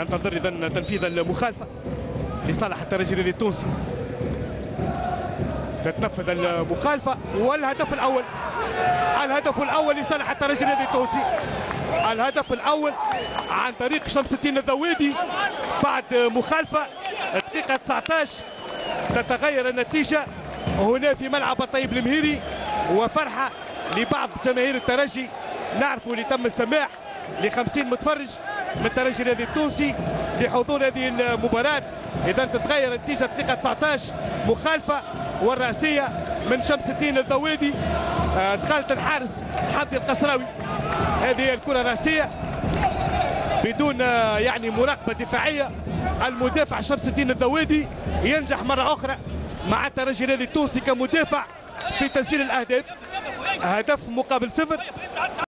ننتظر اذا تنفيذ المخالفه لصالح الترجي الرياضي التونسي. تتنفذ المخالفه والهدف الاول. الهدف الاول لصالح الترجي الرياضي التونسي. الهدف الاول عن طريق شمس الدين الذويدي بعد مخالفه دقيقه 19. تتغير النتيجه هنا في ملعب الطيب المهيري، وفرحه لبعض جماهير الترجي. نعرف اللي تم السماح ل 50 متفرج من الترجي الرياضي التونسي لحضور هذه المباراه. اذا تتغير النتيجه دقيقه 19 مخالفه والراسيه من شمس الدين الذويدي. دخلت الحارس حمدي القصراوي. هذه هي الكره الراسيه بدون يعني مراقبه دفاعيه. المدافع شمس الدين الذويدي ينجح مره اخرى مع الترجي الرياضي التونسي كمدافع في تسجيل الاهداف. هدف مقابل 0.